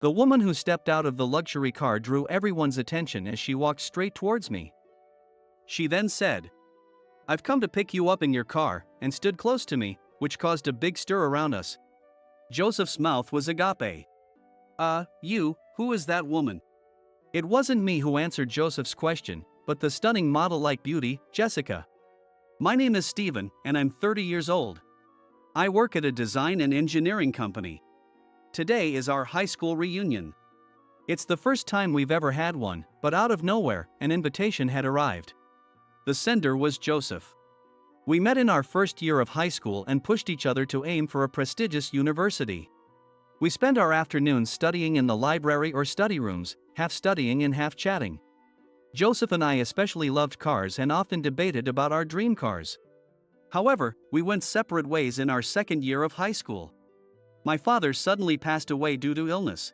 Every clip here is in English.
The woman who stepped out of the luxury car drew everyone's attention as she walked straight towards me. She then said, "I've come to pick you up in your car," and stood close to me, which caused a big stir around us. Joseph's mouth was agape. Who is that woman?" It wasn't me who answered Joseph's question, but the stunning model-like beauty, Jessica. "My name is Stephen, and I'm 30 years old. I work at a design and engineering company. Today is our high school reunion. It's the first time we've ever had one, but out of nowhere, an invitation had arrived. The sender was Joseph. We met in our first year of high school and pushed each other to aim for a prestigious university. We spent our afternoons studying in the library or study rooms, half studying and half chatting. Joseph and I especially loved cars and often debated about our dream cars. However, we went separate ways in our second year of high school. My father suddenly passed away due to illness.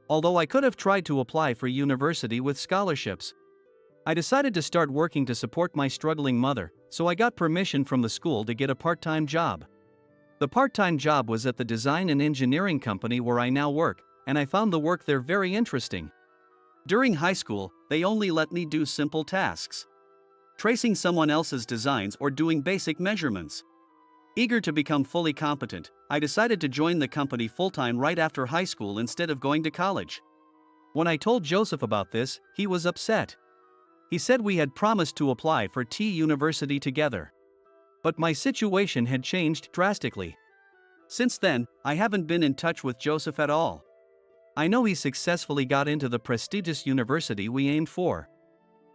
Although I could have tried to apply for university with scholarships, I decided to start working to support my struggling mother, so I got permission from the school to get a part-time job. The part-time job was at the design and engineering company where I now work, and I found the work there very interesting. During high school, they only let me do simple tasks, tracing someone else's designs or doing basic measurements. Eager to become fully competent, I decided to join the company full-time right after high school instead of going to college. When I told Joseph about this, he was upset. He said we had promised to apply for T University together. But my situation had changed drastically. Since then, I haven't been in touch with Joseph at all. I know he successfully got into the prestigious university we aimed for.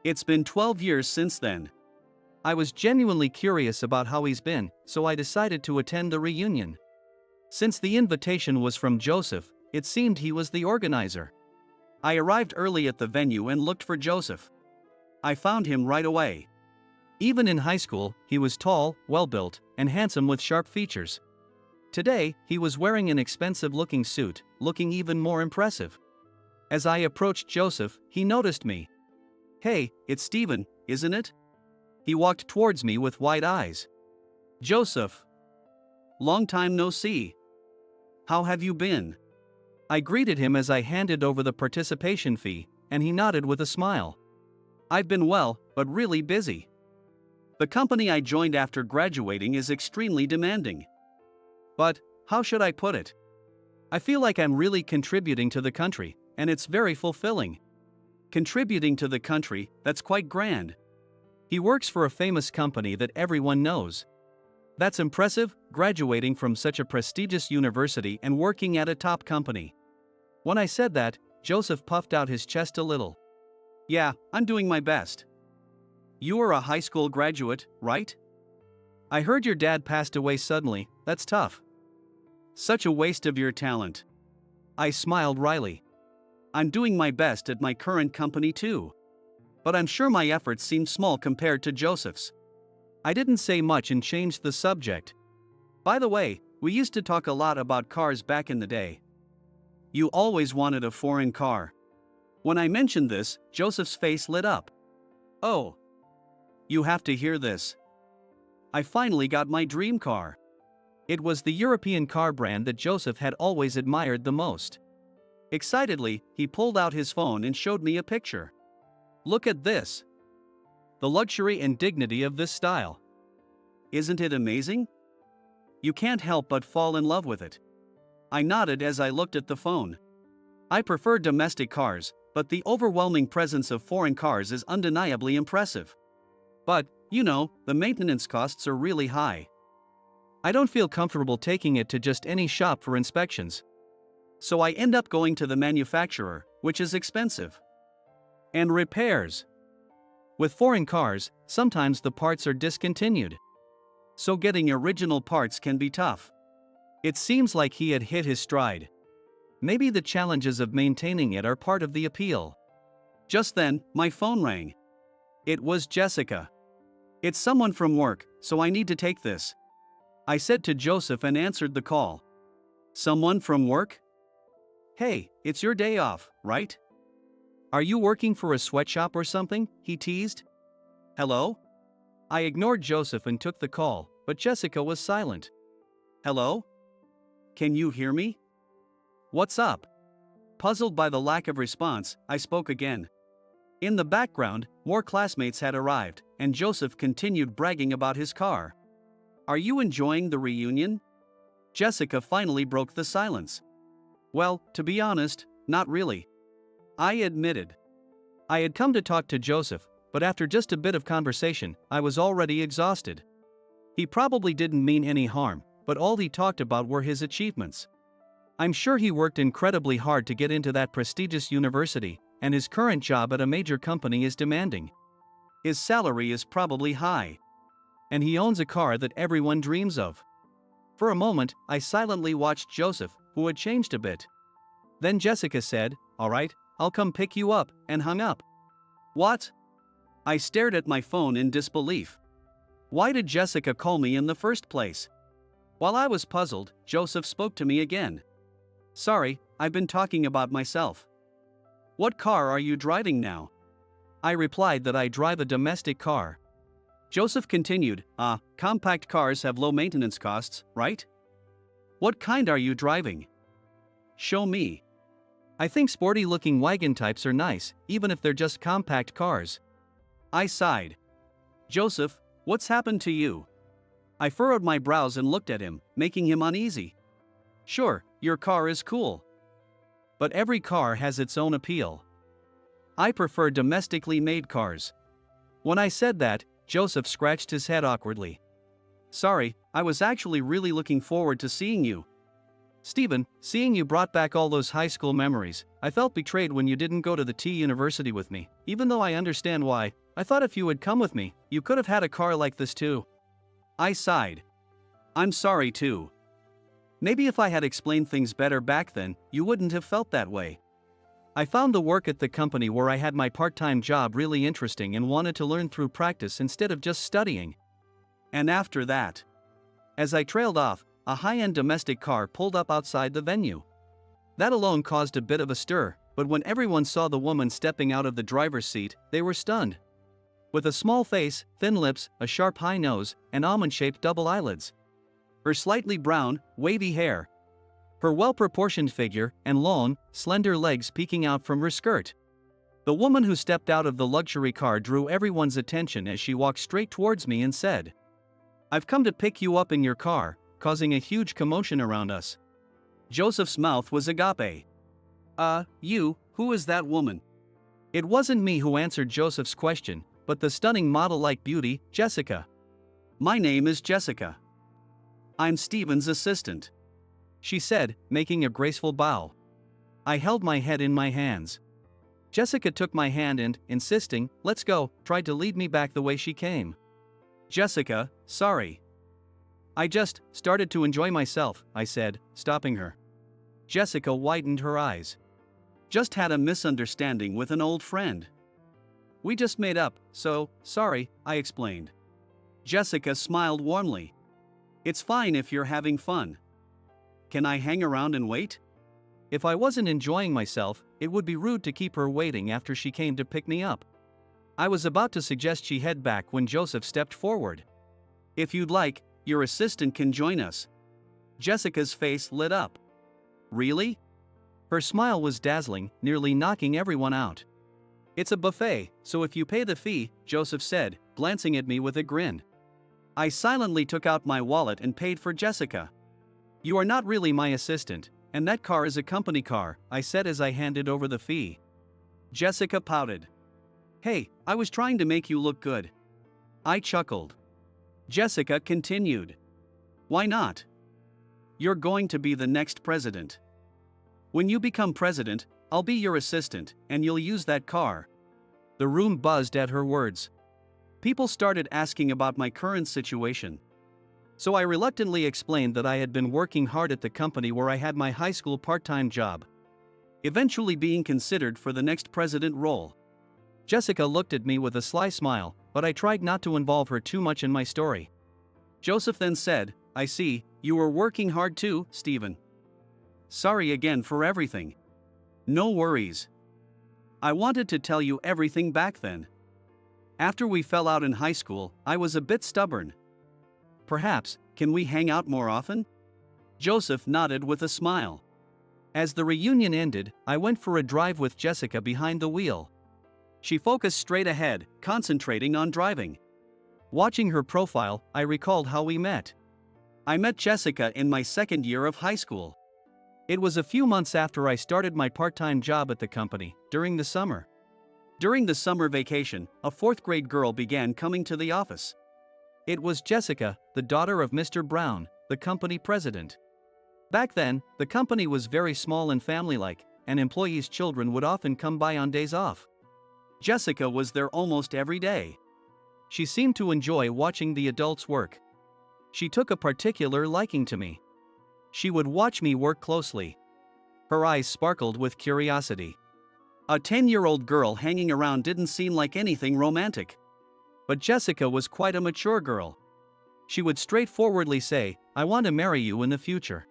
It's been 12 years since then. I was genuinely curious about how he's been, so I decided to attend the reunion. Since the invitation was from Joseph, it seemed he was the organizer. I arrived early at the venue and looked for Joseph. I found him right away. Even in high school, he was tall, well-built, and handsome with sharp features. Today, he was wearing an expensive-looking suit, looking even more impressive. As I approached Joseph, he noticed me. "Hey, it's Stephen, isn't it?" He walked towards me with wide eyes. "Joseph. Long time no see. How have you been?" I greeted him as I handed over the participation fee, and he nodded with a smile. "I've been well, but really busy. The company I joined after graduating is extremely demanding. But, how should I put it? I feel like I'm really contributing to the country, and it's very fulfilling." Contributing to the country, that's quite grand. He works for a famous company that everyone knows. That's impressive, graduating from such a prestigious university and working at a top company. When I said that, Joseph puffed out his chest a little. "Yeah, I'm doing my best." "You are a high school graduate, right? I heard your dad passed away suddenly, that's tough. Such a waste of your talent." I smiled wryly. "I'm doing my best at my current company too. But I'm sure my efforts seem small compared to Joseph's." I didn't say much and changed the subject. "By the way, we used to talk a lot about cars back in the day. You always wanted a foreign car." When I mentioned this, Joseph's face lit up. "Oh. You have to hear this. I finally got my dream car." It was the European car brand that Joseph had always admired the most. Excitedly, he pulled out his phone and showed me a picture. "Look at this. The luxury and dignity of this style. Isn't it amazing? You can't help but fall in love with it." I nodded as I looked at the phone. I prefer domestic cars, but the overwhelming presence of foreign cars is undeniably impressive. But, the maintenance costs are really high. I don't feel comfortable taking it to just any shop for inspections. So I end up going to the manufacturer, which is expensive. And repairs. With foreign cars, sometimes the parts are discontinued. So getting original parts can be tough. It seems like he had hit his stride. Maybe the challenges of maintaining it are part of the appeal. Just then, my phone rang. It was Jessica. "It's someone from work, so I need to take this," I said to Joseph and answered the call. "Someone from work? Hey, it's your day off, right? Are you working for a sweatshop or something?" he teased. "Hello?" I ignored Joseph and took the call, but Jessica was silent. "Hello? Can you hear me? What's up?" Puzzled by the lack of response, I spoke again. In the background, more classmates had arrived, and Joseph continued bragging about his car. Are you enjoying the reunion? Jessica finally broke the silence. Well, to be honest, not really. I admitted. I had come to talk to Joseph, but after just a bit of conversation, I was already exhausted. He probably didn't mean any harm, but all he talked about were his achievements. I'm sure he worked incredibly hard to get into that prestigious university, and his current job at a major company is demanding. His salary is probably high. And he owns a car that everyone dreams of. For a moment, I silently watched Joseph, who had changed a bit. Then Jessica said, "All right, I'll come pick you up," and hung up. What? I stared at my phone in disbelief. Why did Jessica call me in the first place? While I was puzzled, Joseph spoke to me again. Sorry, I've been talking about myself. What car are you driving now? I replied that I drive a domestic car. Joseph continued, compact cars have low maintenance costs, right? What kind are you driving? Show me. I think sporty-looking wagon types are nice, even if they're just compact cars. I sighed. Joseph, what's happened to you? I furrowed my brows and looked at him, making him uneasy. Sure, your car is cool. But every car has its own appeal. I prefer domestically made cars. When I said that, Joseph scratched his head awkwardly. Sorry, I was actually really looking forward to seeing you. Stephen, seeing you brought back all those high school memories. I felt betrayed when you didn't go to the T University with me, even though I understand why. I thought if you had come with me, you could have had a car like this too. I sighed. I'm sorry too. Maybe if I had explained things better back then, you wouldn't have felt that way. I found the work at the company where I had my part-time job really interesting and wanted to learn through practice instead of just studying. And after that, as I trailed off, a high-end domestic car pulled up outside the venue. That alone caused a bit of a stir, but when everyone saw the woman stepping out of the driver's seat, they were stunned. With a small face, thin lips, a sharp high nose, and almond-shaped double eyelids. Her slightly brown, wavy hair. Her well-proportioned figure, and long, slender legs peeking out from her skirt. The woman who stepped out of the luxury car drew everyone's attention as she walked straight towards me and said, "I've come to pick you up in your car," causing a huge commotion around us. Joseph's mouth was agape. Who is that woman? It wasn't me who answered Joseph's question, but the stunning model-like beauty, Jessica. My name is Jessica. I'm Stephen's assistant, she said, making a graceful bow. I held my head in my hands. Jessica took my hand and, insisting, "Let's go," tried to lead me back the way she came. Jessica, sorry. I just started to enjoy myself, I said, stopping her. Jessica widened her eyes. Just had a misunderstanding with an old friend. We just made up, so, sorry, I explained. Jessica smiled warmly. It's fine if you're having fun. Can I hang around and wait? If I wasn't enjoying myself, it would be rude to keep her waiting after she came to pick me up. I was about to suggest she head back when Joseph stepped forward. If you'd like, your assistant can join us. Jessica's face lit up. Really? Her smile was dazzling, nearly knocking everyone out. It's a buffet, so if you pay the fee, Joseph said, glancing at me with a grin. I silently took out my wallet and paid for Jessica. You are not really my assistant, and that car is a company car, I said as I handed over the fee. Jessica pouted. Hey, I was trying to make you look good. I chuckled. Jessica continued. Why not? You're going to be the next president. When you become president, I'll be your assistant, and you'll use that car. The room buzzed at her words. People started asking about my current situation. So I reluctantly explained that I had been working hard at the company where I had my high school part-time job, eventually being considered for the next president role. Jessica looked at me with a sly smile, but I tried not to involve her too much in my story. Joseph then said, I see, you were working hard too, Stephen. Sorry again for everything. No worries. I wanted to tell you everything back then. After we fell out in high school, I was a bit stubborn. Perhaps, can we hang out more often? Joseph nodded with a smile. As the reunion ended, I went for a drive with Jessica behind the wheel. She focused straight ahead, concentrating on driving. Watching her profile, I recalled how we met. I met Jessica in my second year of high school. It was a few months after I started my part-time job at the company, during the summer. During the summer vacation, a fourth-grade girl began coming to the office. It was Jessica, the daughter of Mr. Brown, the company president. Back then, the company was very small and family-like, and employees' children would often come by on days off. Jessica was there almost every day. She seemed to enjoy watching the adults work. She took a particular liking to me. She would watch me work closely. Her eyes sparkled with curiosity. A 10-year-old girl hanging around didn't seem like anything romantic. But Jessica was quite a mature girl. She would straightforwardly say, "I want to marry you in the future."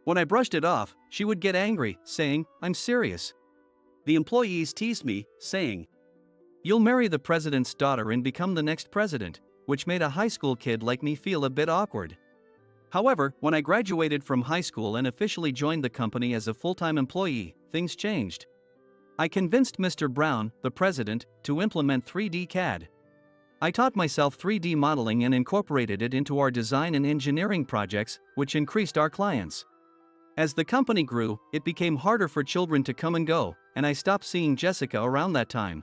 When I brushed it off, she would get angry, saying, "I'm serious." The employees teased me, saying, "You'll marry the president's daughter and become the next president," which made a high school kid like me feel a bit awkward. However, when I graduated from high school and officially joined the company as a full-time employee, things changed. I convinced Mr. Brown, the president, to implement 3D CAD. I taught myself 3D modeling and incorporated it into our design and engineering projects, which increased our clients. As the company grew, it became harder for children to come and go, and I stopped seeing Jessica around that time.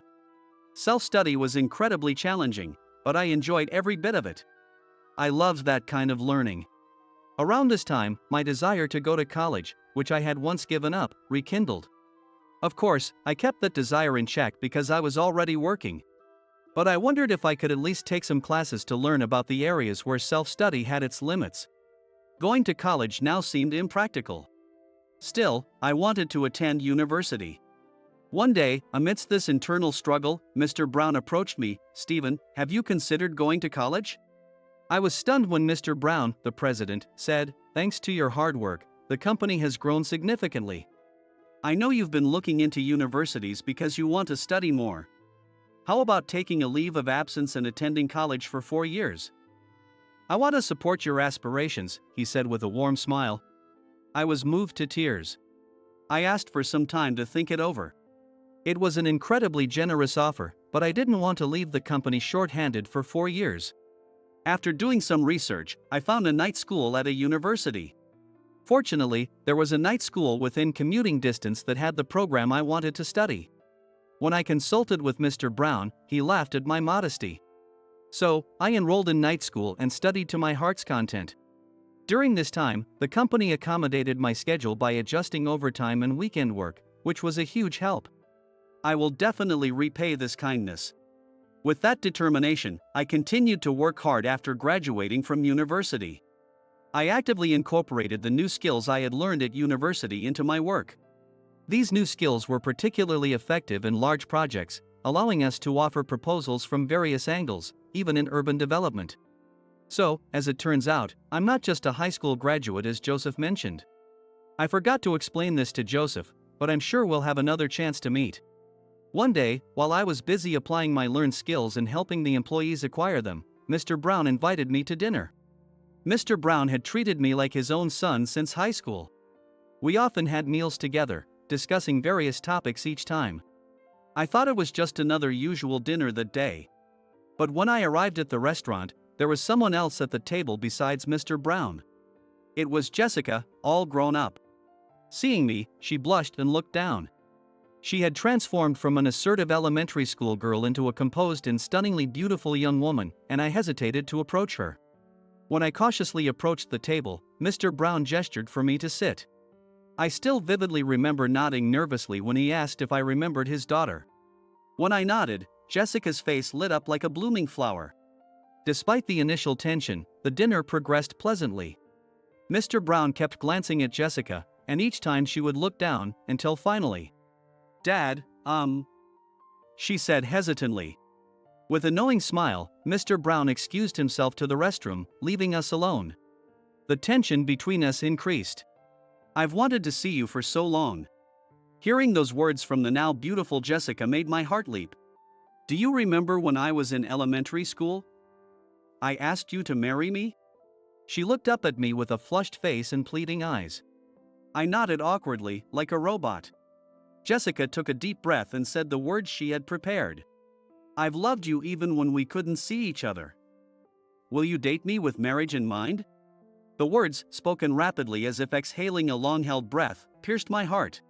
Self-study was incredibly challenging, but I enjoyed every bit of it. I loved that kind of learning. Around this time, my desire to go to college, which I had once given up, rekindled. Of course, I kept that desire in check because I was already working. But I wondered if I could at least take some classes to learn about the areas where self-study had its limits. Going to college now seemed impractical. Still, I wanted to attend university. One day, amidst this internal struggle, Mr. Brown approached me. "Stephen, have you considered going to college?" I was stunned when Mr. Brown, the president, said, "Thanks to your hard work, the company has grown significantly. I know you've been looking into universities because you want to study more. How about taking a leave of absence and attending college for 4 years? I want to support your aspirations," he said with a warm smile. I was moved to tears. I asked for some time to think it over. It was an incredibly generous offer, but I didn't want to leave the company short-handed for 4 years. After doing some research, I found a night school at a university. Fortunately, there was a night school within commuting distance that had the program I wanted to study. When I consulted with Mr. Brown, he laughed at my modesty. So, I enrolled in night school and studied to my heart's content. During this time, the company accommodated my schedule by adjusting overtime and weekend work, which was a huge help. I will definitely repay this kindness. With that determination, I continued to work hard after graduating from university. I actively incorporated the new skills I had learned at university into my work. These new skills were particularly effective in large projects, allowing us to offer proposals from various angles, even in urban development. So, as it turns out, I'm not just a high school graduate as Joseph mentioned. I forgot to explain this to Joseph, but I'm sure we'll have another chance to meet. One day, while I was busy applying my learned skills and helping the employees acquire them, Mr. Brown invited me to dinner. Mr. Brown had treated me like his own son since high school. We often had meals together, discussing various topics each time. I thought it was just another usual dinner that day. But when I arrived at the restaurant, there was someone else at the table besides Mr. Brown. It was Jessica, all grown up. Seeing me, she blushed and looked down. She had transformed from an assertive elementary school girl into a composed and stunningly beautiful young woman, and I hesitated to approach her. When I cautiously approached the table, Mr. Brown gestured for me to sit. I still vividly remember nodding nervously when he asked if I remembered his daughter. When I nodded, Jessica's face lit up like a blooming flower. Despite the initial tension, the dinner progressed pleasantly. Mr. Brown kept glancing at Jessica, and each time she would look down, until finally, "Dad, she said hesitantly. With a knowing smile, Mr. Brown excused himself to the restroom, leaving us alone. The tension between us increased. "I've wanted to see you for so long." Hearing those words from the now beautiful Jessica made my heart leap. "Do you remember when I was in elementary school? I asked you to marry me?" She looked up at me with a flushed face and pleading eyes. I nodded awkwardly, like a robot. Jessica took a deep breath and said the words she had prepared. I've loved you even when we couldn't see each other. Will you date me with marriage in mind? The words, spoken rapidly as if exhaling a long-held breath, pierced my heart.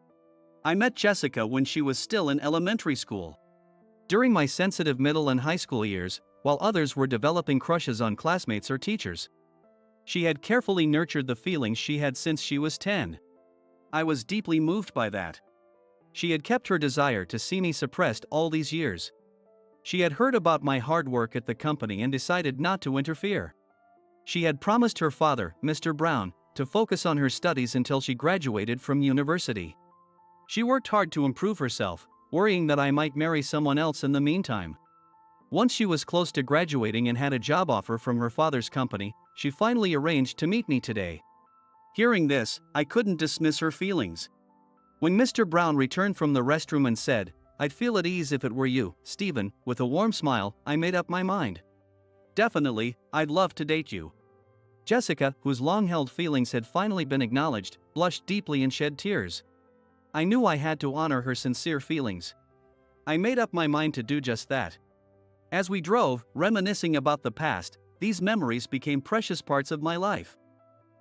I met Jessica when she was still in elementary school. During my sensitive middle and high school years, while others were developing crushes on classmates or teachers, she had carefully nurtured the feelings she had since she was 10. I was deeply moved by that. She had kept her desire to see me suppressed all these years. She had heard about my hard work at the company and decided not to interfere. She had promised her father, Mr. Brown, to focus on her studies until she graduated from university. She worked hard to improve herself, worrying that I might marry someone else in the meantime. Once she was close to graduating and had a job offer from her father's company, she finally arranged to meet me today. Hearing this, I couldn't dismiss her feelings. When Mr. Brown returned from the restroom and said, I'd feel at ease if it were you, Stephen, with a warm smile, I made up my mind. Definitely, I'd love to date you. Jessica, whose long-held feelings had finally been acknowledged, blushed deeply and shed tears. I knew I had to honor her sincere feelings. I made up my mind to do just that. As we drove, reminiscing about the past, these memories became precious parts of my life.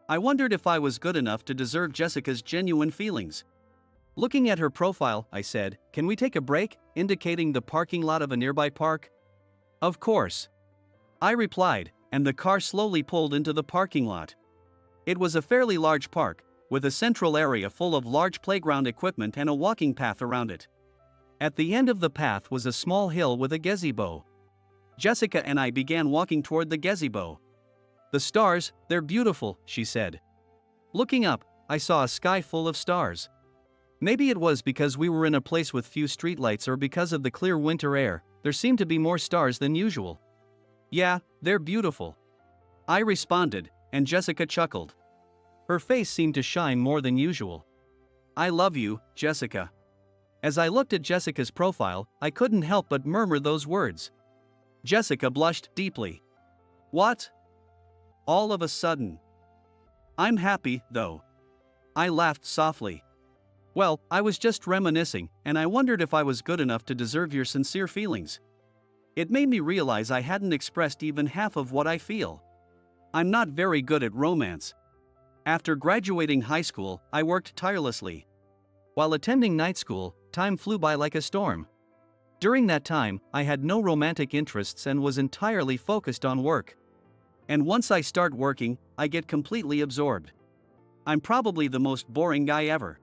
I wondered if I was good enough to deserve Jessica's genuine feelings. Looking at her profile, I said, Can we take a break? Indicating the parking lot of a nearby park. Of course. I replied, and the car slowly pulled into the parking lot. It was a fairly large park, with a central area full of large playground equipment and a walking path around it. At the end of the path was a small hill with a gazebo. Jessica and I began walking toward the gazebo. The stars, they're beautiful, she said. Looking up, I saw a sky full of stars. Maybe it was because we were in a place with few streetlights or because of the clear winter air, there seemed to be more stars than usual. Yeah, they're beautiful. I responded, and Jessica chuckled. Her face seemed to shine more than usual. I love you, Jessica. As I looked at Jessica's profile, I couldn't help but murmur those words. Jessica blushed deeply. What? All of a sudden. I'm happy, though. I laughed softly. Well, I was just reminiscing, and I wondered if I was good enough to deserve your sincere feelings. It made me realize I hadn't expressed even half of what I feel. I'm not very good at romance. After graduating high school, I worked tirelessly. While attending night school, time flew by like a storm. During that time, I had no romantic interests and was entirely focused on work. And once I start working, I get completely absorbed. I'm probably the most boring guy ever.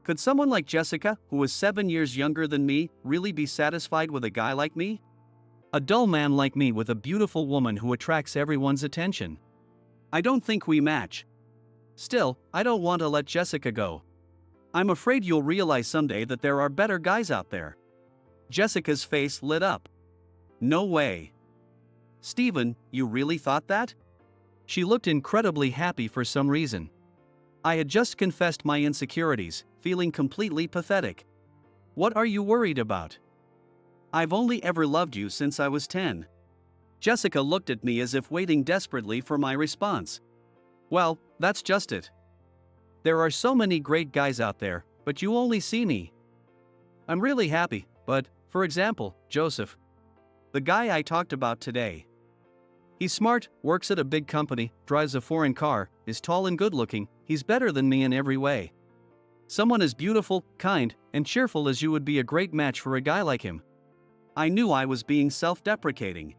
Could someone like Jessica, who was 7 years younger than me, really be satisfied with a guy like me? A dull man like me with a beautiful woman who attracts everyone's attention. I don't think we match. Still, I don't want to let Jessica go. I'm afraid you'll realize someday that there are better guys out there. Jessica's face lit up. No way. Stephen, you really thought that? She looked incredibly happy for some reason. I had just confessed my insecurities, feeling completely pathetic. What are you worried about? I've only ever loved you since I was 10. Jessica looked at me as if waiting desperately for my response. Well, that's just it. There are so many great guys out there, but you only see me. I'm really happy, but, for example, Joseph. The guy I talked about today. He's smart, works at a big company, drives a foreign car, is tall and good-looking, he's better than me in every way. Someone as beautiful, kind, and cheerful as you would be a great match for a guy like him. I knew I was being self-deprecating.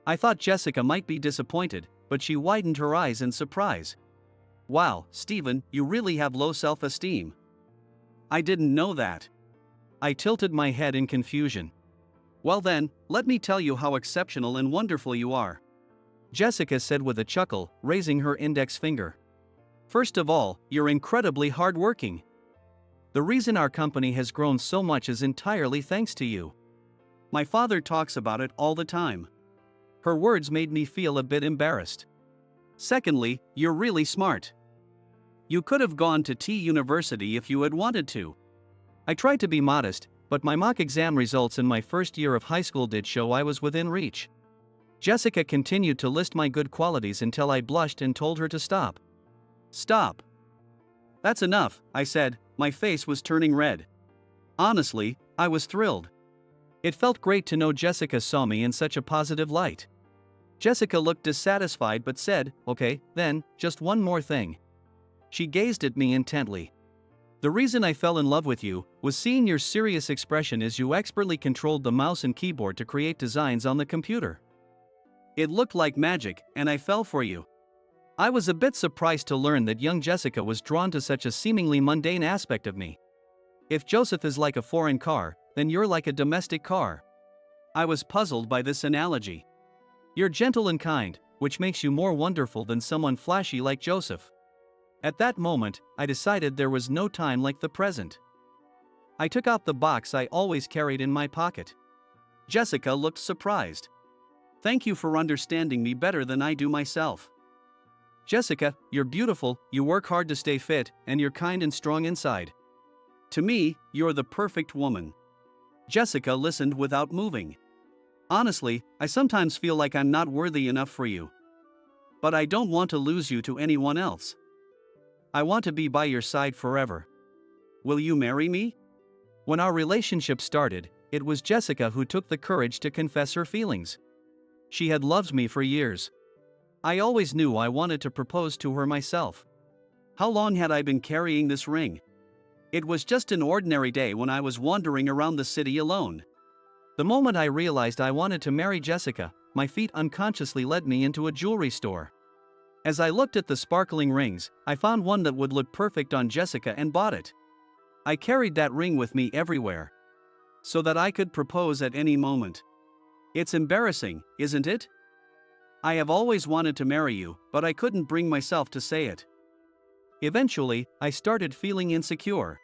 I thought Jessica might be disappointed, but she widened her eyes in surprise. Wow, Stephen, you really have low self-esteem. I didn't know that. I tilted my head in confusion. Well then, let me tell you how exceptional and wonderful you are. Jessica said with a chuckle, raising her index finger. First of all, you're incredibly hardworking. The reason our company has grown so much is entirely thanks to you. My father talks about it all the time. Her words made me feel a bit embarrassed. Secondly, you're really smart. You could have gone to T University if you had wanted to. I tried to be modest, but my mock exam results in my first year of high school did show I was within reach. Jessica continued to list my good qualities until I blushed and told her to stop. Stop. That's enough, I said, my face was turning red. Honestly, I was thrilled. It felt great to know Jessica saw me in such a positive light. Jessica looked dissatisfied but said, "Okay, then, just one more thing." She gazed at me intently. "The reason I fell in love with you was seeing your serious expression as you expertly controlled the mouse and keyboard to create designs on the computer. It looked like magic, and I fell for you." I was a bit surprised to learn that young Jessica was drawn to such a seemingly mundane aspect of me. If Joseph is like a foreign car, then you're like a domestic car. I was puzzled by this analogy. You're gentle and kind, which makes you more wonderful than someone flashy like Joseph. At that moment, I decided there was no time like the present. I took out the box I always carried in my pocket. Jessica looked surprised. "Thank you for understanding me better than I do myself." "Jessica, you're beautiful, you work hard to stay fit, and you're kind and strong inside. To me, you're the perfect woman." Jessica listened without moving. "Honestly, I sometimes feel like I'm not worthy enough for you. But I don't want to lose you to anyone else. I want to be by your side forever. Will you marry me?" When our relationship started, it was Jessica who took the courage to confess her feelings. She had loved me for years. I always knew I wanted to propose to her myself. How long had I been carrying this ring? It was just an ordinary day when I was wandering around the city alone. The moment I realized I wanted to marry Jessica, my feet unconsciously led me into a jewelry store. As I looked at the sparkling rings, I found one that would look perfect on Jessica and bought it. I carried that ring with me everywhere, so that I could propose at any moment. It's embarrassing, isn't it? I have always wanted to marry you, but I couldn't bring myself to say it. Eventually, I started feeling insecure,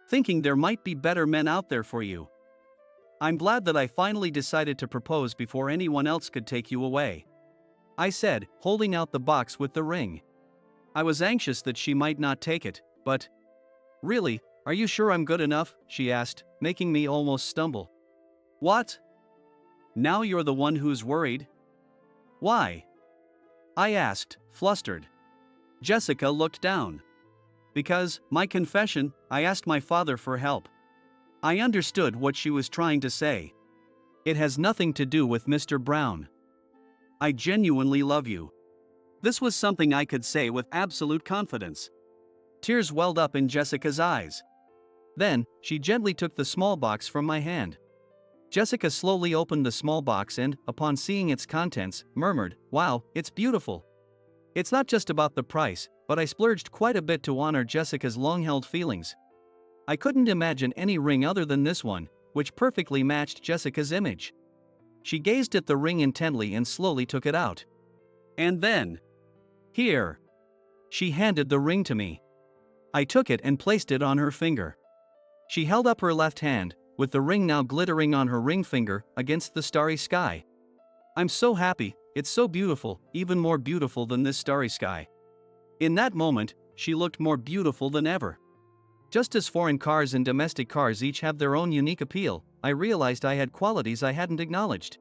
thinking there might be better men out there for you. I'm glad that I finally decided to propose before anyone else could take you away," I said, holding out the box with the ring. I was anxious that she might not take it, but, "Really, are you sure I'm good enough?" she asked, making me almost stumble. "What? Now you're the one who's worried?" "Why?" I asked, flustered. Jessica looked down. "Because, my confession, I asked my father for help." I understood what she was trying to say. "It has nothing to do with Mr. Brown. I genuinely love you." This was something I could say with absolute confidence. Tears welled up in Jessica's eyes. Then, she gently took the small box from my hand. Jessica slowly opened the small box and, upon seeing its contents, murmured, "Wow, it's beautiful." It's not just about the price, but I splurged quite a bit to honor Jessica's long-held feelings. I couldn't imagine any ring other than this one, which perfectly matched Jessica's image. She gazed at the ring intently and slowly took it out. And then, "Here." She handed the ring to me. I took it and placed it on her finger. She held up her left hand, with the ring now glittering on her ring finger against the starry sky. "I'm so happy, it's so beautiful, even more beautiful than this starry sky." In that moment, she looked more beautiful than ever. Just as foreign cars and domestic cars each have their own unique appeal, I realized I had qualities I hadn't acknowledged.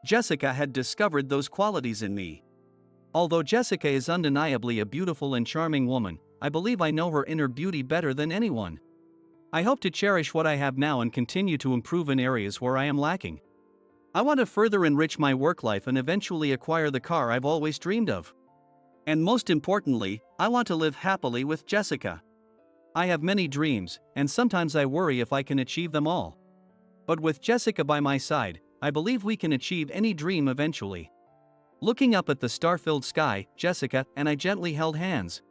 Jessica had discovered those qualities in me. Although Jessica is undeniably a beautiful and charming woman, I believe I know her inner beauty better than anyone. I hope to cherish what I have now and continue to improve in areas where I am lacking. I want to further enrich my work life and eventually acquire the car I've always dreamed of. And most importantly, I want to live happily with Jessica. I have many dreams, and sometimes I worry if I can achieve them all. But with Jessica by my side, I believe we can achieve any dream eventually. Looking up at the star-filled sky, Jessica and I gently held hands.